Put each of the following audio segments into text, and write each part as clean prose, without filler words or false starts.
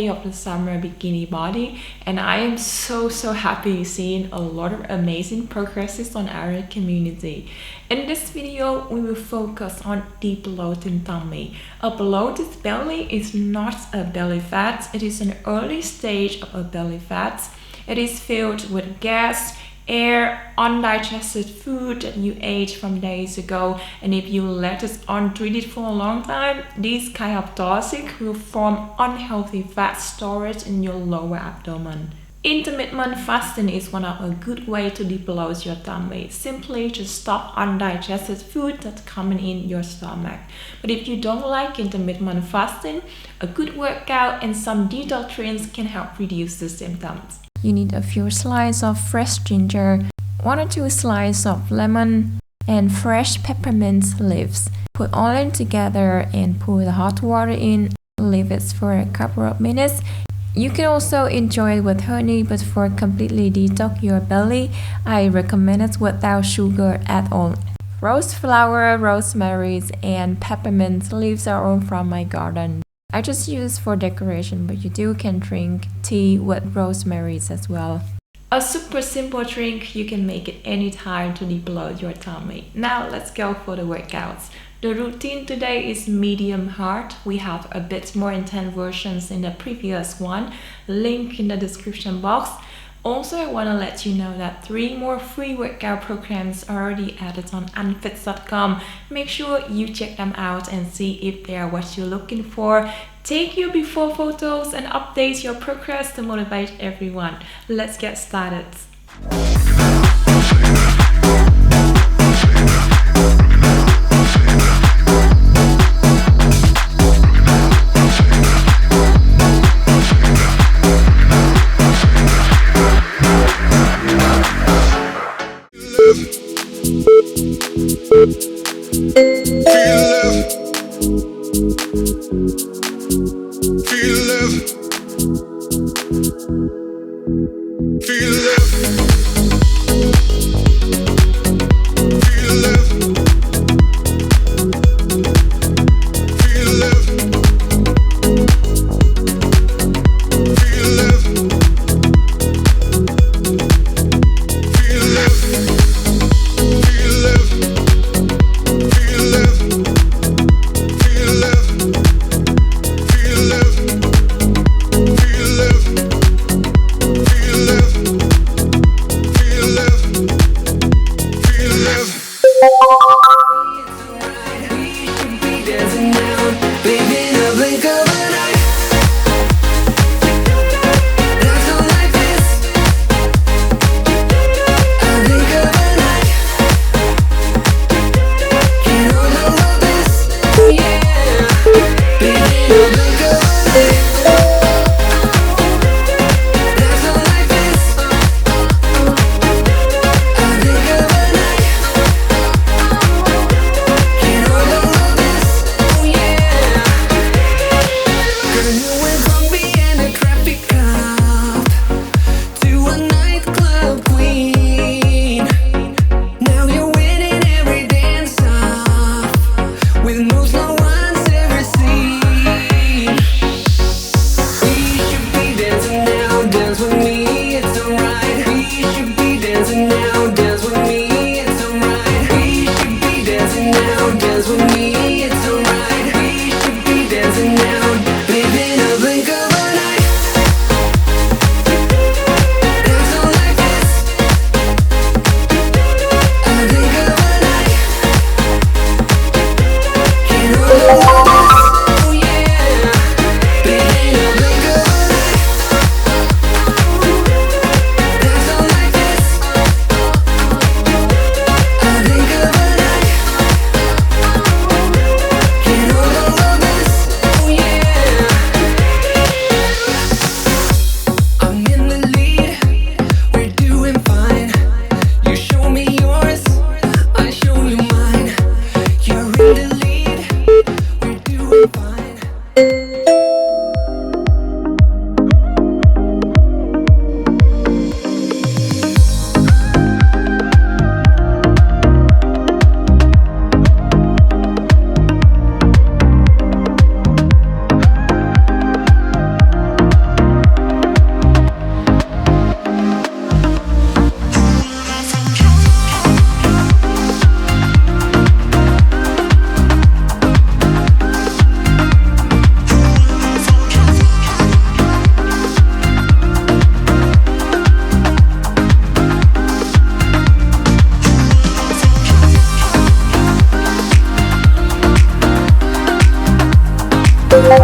day of the summer bikini body, and I am so happy seeing a lot of amazing progresses on our community. In this video, we will focus on de-bloating tummy. A bloated belly is not a belly fat, it is an early stage of a belly fat. It is filled with gas, air, undigested food that you ate from days ago, and if you let it untreated for a long time, this kind of toxic will form unhealthy fat storage in your lower abdomen. Intermittent fasting is one of a good way to de-bloat your tummy. Simply just stop undigested food that's coming in your stomach. But if you don't like intermittent fasting, a good workout and some detox drinks can help reduce the symptoms. You need a few slices of fresh ginger, 1 or 2 slices of lemon, and fresh peppermint leaves. Put all in together and pour the hot water in. Leave it for a couple of minutes. You can also enjoy it with honey, but for completely detox your belly, I recommend it without sugar at all. Rose flower, rosemary, and peppermint leaves are all from my garden. I just use for decoration, but you can drink tea with rosemary as well. A super simple drink, you can make it anytime to de-bloat your tummy. Now let's go for the workouts. The routine today is medium hard. We have a bit more intense versions in the previous one. Link in the description box. Also, I want to let you know that 3 more free workout programs are already added on unfit.com. Make sure you check them out and see if they are what you're looking for. Take your before photos and update your progress to motivate everyone. Let's get started. Fire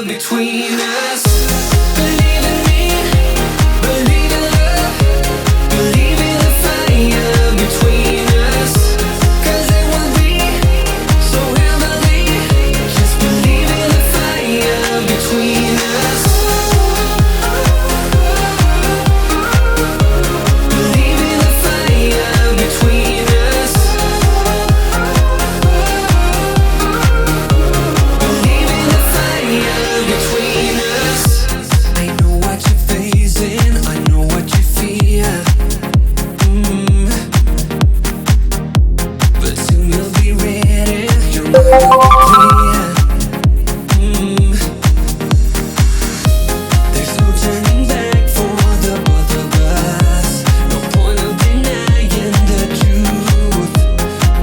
between us. Believe in me, believe in love, believe in the fire between us. 'Cause it will be so heavenly. Just believe in the fire between us. Believe in the fire between us. Believe in the fire between us. I know what you're facing, I know what you fear. But soon you'll be ready, your mind will be clear. There's no turning back for the both of us. No point of denying the truth.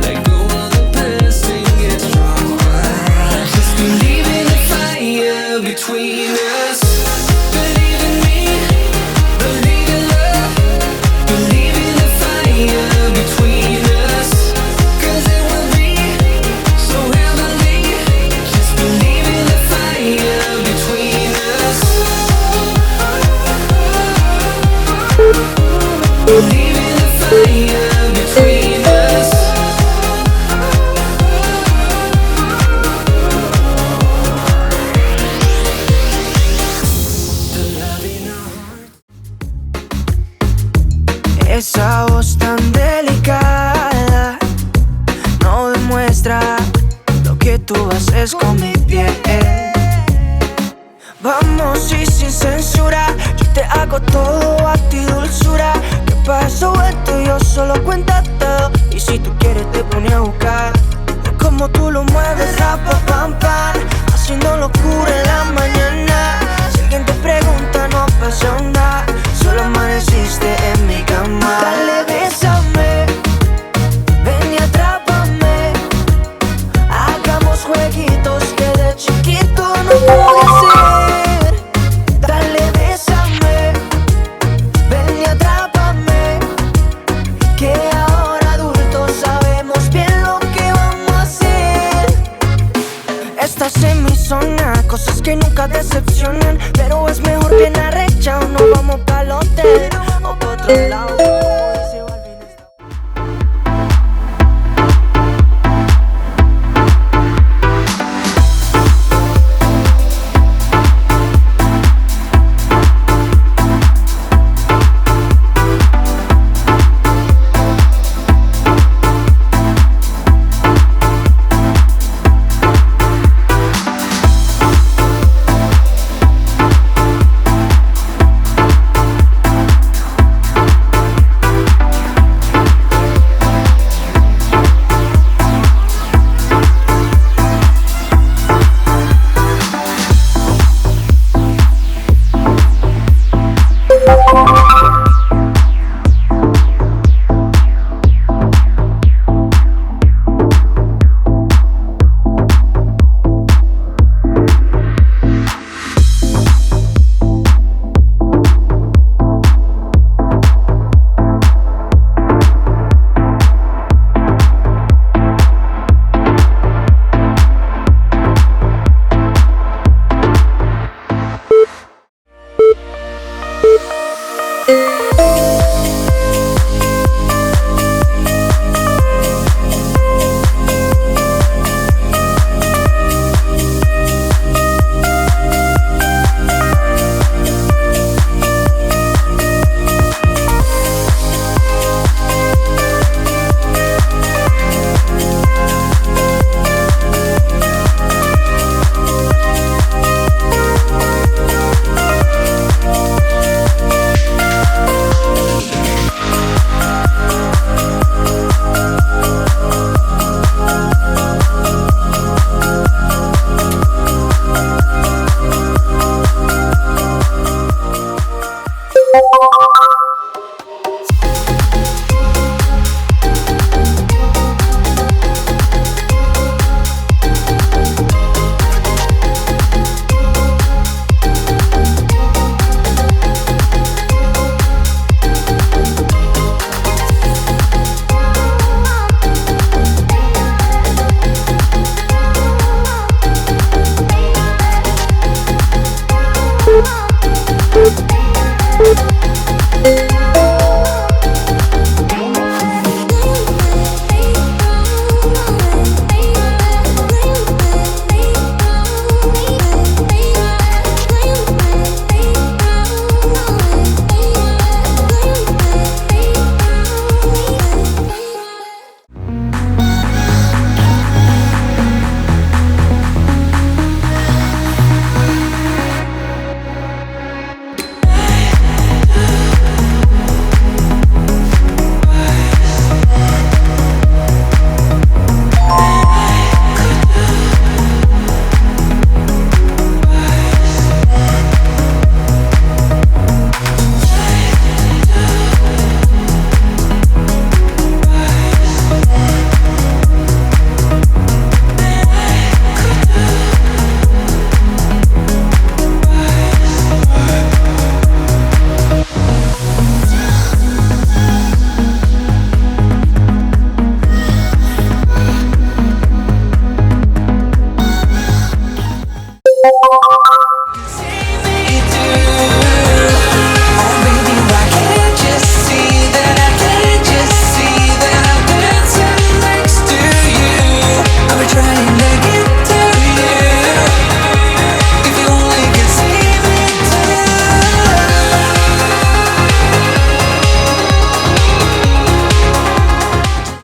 Let go of the past and get stronger. Just believe in the fire between us. Believe in me, believe in love, believe in the fire between us. 'Cause it will be so heavenly. Just believe in the fire between us. Believe in the fire between us. The love in our heart. Esa voz tan delicada no demuestra lo que tú haces con mi piel. Vamos y sin censura, yo te hago todo a ti dulzura. Que para eso esto yo solo cuenta todo. Y si tú quieres te pone a buscar como tú lo mueves, rapa, pam, pam, haciendo locura en la mañana. Si alguien te pregunta no pasa nada, solo amaneciste en mi cama. Dale, bésame, ven y atrápame, hagamos jueguitos que de chiquito no pude hacer. Dale, bésame, ven y atrápame, que ahora adultos sabemos bien lo que vamos a hacer. Estás en mi zona, cosas que nunca decepcionan, pero es mejor bien arrechado. No vamos pa'l hotel o pa' otro lado. Como dice Balvin,